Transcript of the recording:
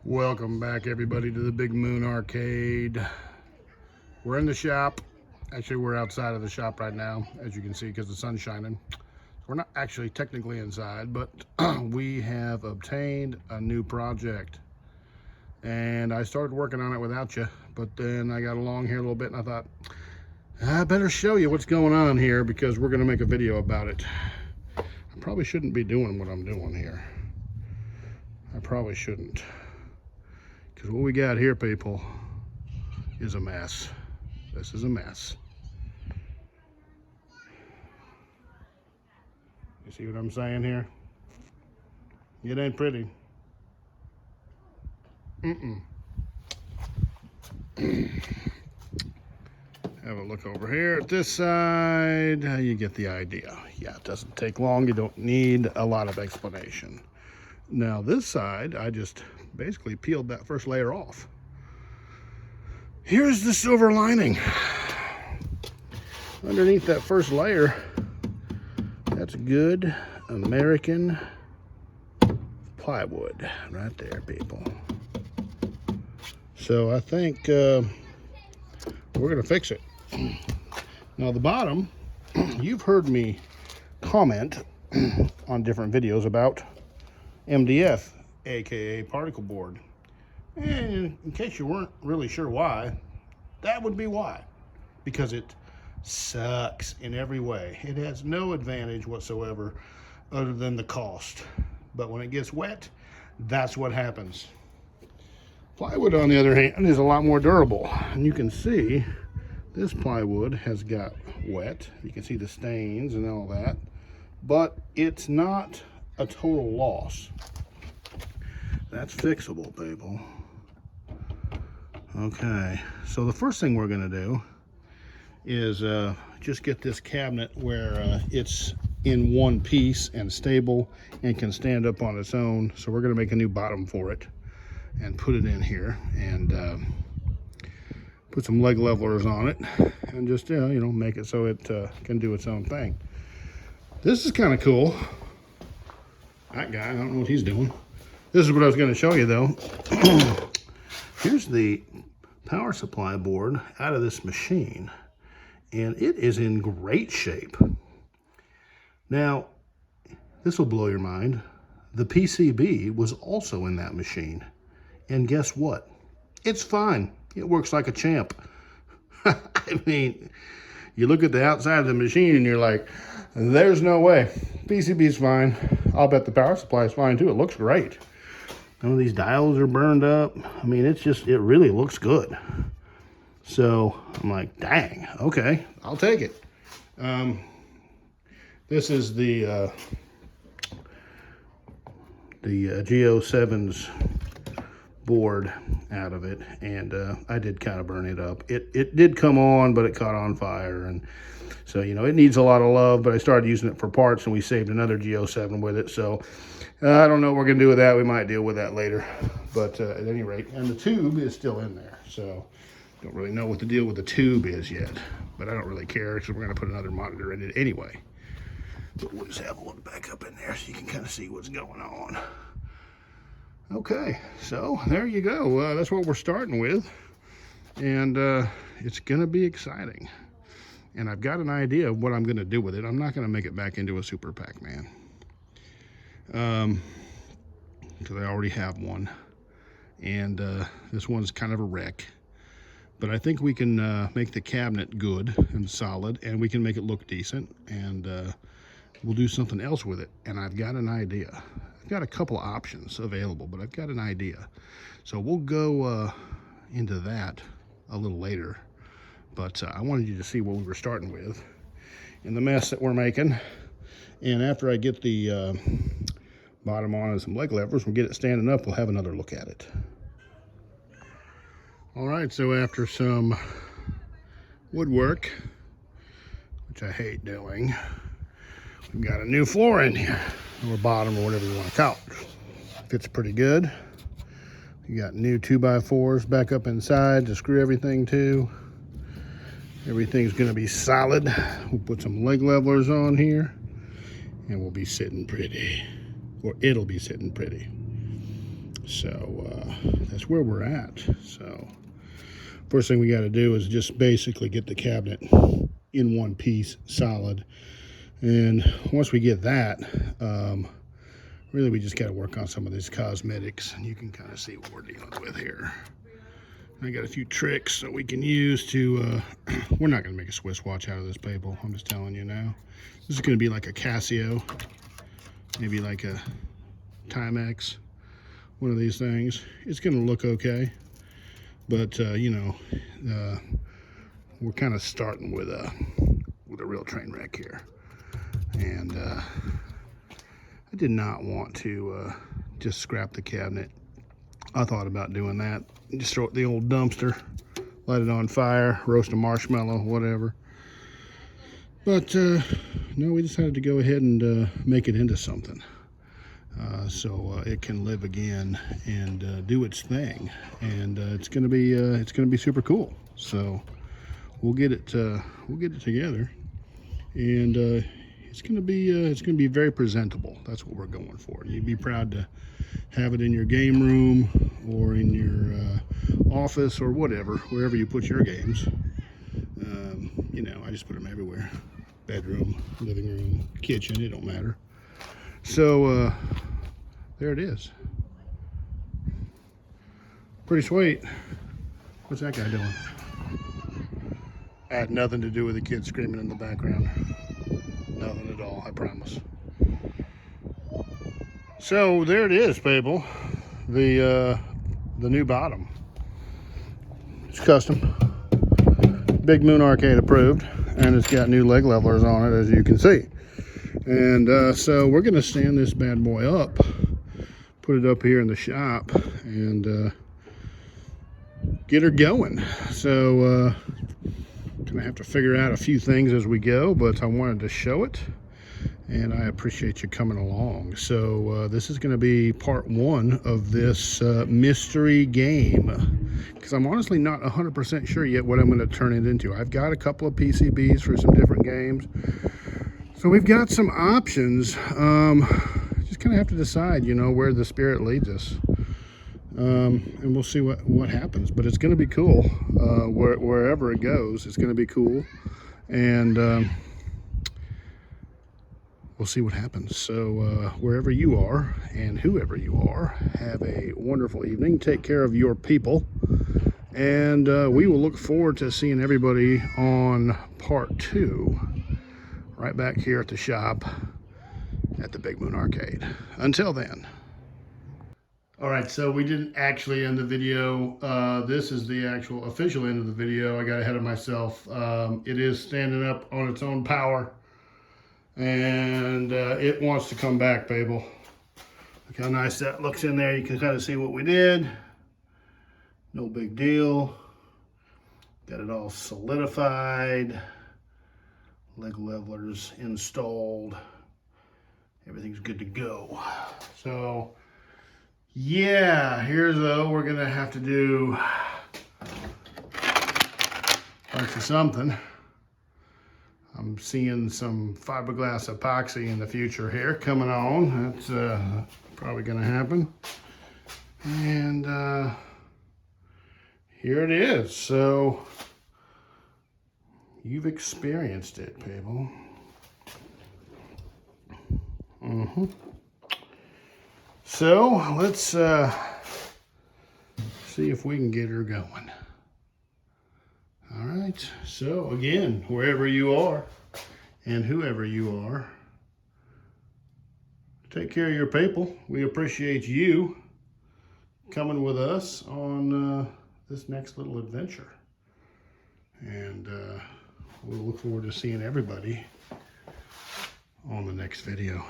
Welcome back, everybody, to the Big Moon Arcade. We're in the shop. Actually, we're outside of the shop right now, as you can see, because the sun's shining. We're not actually technically inside, but we have obtained a new project. And I started working on it without you, but then I got along here a little bit, and I thought, I better show you what's going on here, because we're going to make a video about it. I probably shouldn't be doing what I'm doing here. I probably shouldn't. Because what we got here, people, is a mess. This is a mess. You see what I'm saying here? It ain't pretty. Have a look over here at this side. You get the idea. Yeah, it doesn't take long. You don't need a lot of explanation. Now this side, I just basically peeled that first layer off. Here's the silver lining. Underneath that first layer, that's good American plywood right there, people. So I think we're gonna fix it. Now the bottom, you've heard me comment on different videos about MDF, aka particle board. And in case you weren't really sure why, that would be why. Because it sucks in every way. It has no advantage whatsoever other than the cost. But when it gets wet, that's what happens. Plywood, on the other hand, is a lot more durable. And you can see this plywood has got wet. You can see the stains and all that. But it's not a total loss. That's fixable, people. Okay, so the first thing we're gonna do is just get this cabinet where it's in one piece and stable and can stand up on its own. So we're gonna make a new bottom for it and put it in here and put some leg levelers on it and just make it so it can do its own thing. This is kind of cool. That guy, I don't know what he's doing. This is what I was going to show you, though. Here's the power supply board out of this machine, and it is in great shape. Now, this will blow your mind. The PCB was also in that machine, and guess what? It's fine. It works like a champ. I mean, you look at the outside of the machine, and you're like, there's no way. PCB's fine. I'll bet the power supply is fine, too. It looks great. Some of these dials are burned up. I mean, it really looks good. So I'm like, dang, okay, I'll take it. This is the G07's board out of it, and I did kind of burn it up. It did come on, but it caught on fire, and so it needs a lot of love. But I started using it for parts, and we saved another G07 with it. So I don't know what we're gonna do with that. We might deal with that later, but at any rate, and the tube is still in there. So don't really know what the deal with the tube is yet, but I don't really care because we're gonna put another monitor in it anyway. But we'll just have one back up in there so you can kind of see what's going on. Okay, so there you go. That's what we're starting with, and it's gonna be exciting. And I've got an idea of what I'm gonna do with it. I'm not gonna make it back into a Super Pac-Man, because I already have one, and this one's kind of a wreck. But I think we can make the cabinet good and solid, and we can make it look decent, and we'll do something else with it. And I've got an idea. I've got a couple of options available, but I've got an idea. So we'll go into that a little later. But I wanted you to see what we were starting with and the mess that we're making. And after I get the bottom on and some leg levers, we'll get it standing up, we'll have another look at it. All right, so after some woodwork, which I hate doing, we've got a new floor in here, or bottom, or whatever you want to call it. Fits pretty good. You got new 2x4s back up inside to screw everything to. Everything's gonna be solid. We'll put some leg levelers on here, and we'll be sitting pretty, or it'll be sitting pretty. So that's where we're at. So first thing we got to do is just basically get the cabinet in one piece, solid. And once we get that, really we just got to work on some of these cosmetics, and you can kind of see what we're dealing with here. I got a few tricks that we can use to, we're not going to make a Swiss watch out of this, people. I'm just telling you now. This is going to be like a Casio, maybe like a Timex, one of these things. It's going to look okay, but you know, we're kind of starting with a real train wreck here. And I did not want to just scrap the cabinet. I thought about doing that. Just throw it in the old dumpster, light it on fire, roast a marshmallow, whatever. But no, we decided to go ahead and make it into something, so it can live again and do its thing. And it's gonna be super cool. So we'll get it together, and it's gonna be very presentable. That's what we're going for. You'd be proud to have it in your game room or in your office or whatever, wherever you put your games. You know, I just put them everywhere. Bedroom, living room, kitchen, it don't matter. So there it is. Pretty sweet. What's that guy doing? Had nothing to do with the kid screaming in the background. Nothing at all, I promise. So there it is, people. The new bottom. It's custom. Big Moon Arcade approved, and it's got new leg levelers on it, as you can see. And so we're gonna stand this bad boy up, put it up here in the shop, and get her going. So gonna have to figure out a few things as we go, but I wanted to show it, and I appreciate you coming along. So this is going to be part one of this mystery game, because I'm honestly not 100% sure yet what I'm going to turn it into. I've got a couple of PCBs for some different games, so we've got some options. Just kind of have to decide, you know, where the spirit leads us, and we'll see what happens. But it's going to be cool. Wherever it goes, it's going to be cool, and we'll see what happens. So wherever you are and whoever you are, have a wonderful evening. Take care of your people, and we will look forward to seeing everybody on part two right back here at the shop at the Big Moon Arcade. Until then. All right, so we didn't actually end the video. This is the actual official end of the video. I got ahead of myself. It is standing up on its own power, and it wants to come back, people. Look how nice that looks in there. You can kind of see what we did. No big deal. Got it all solidified. Leg levelers installed. Everything's good to go. So yeah, here's though, we're gonna have to do parts of something. I'm seeing some fiberglass epoxy in the future here coming on. That's probably gonna happen. And here it is. So you've experienced it, people. So let's see if we can get her going. All right, so again, wherever you are and whoever you are, take care of your people. We appreciate you coming with us on this next little adventure. And we'll look forward to seeing everybody on the next video.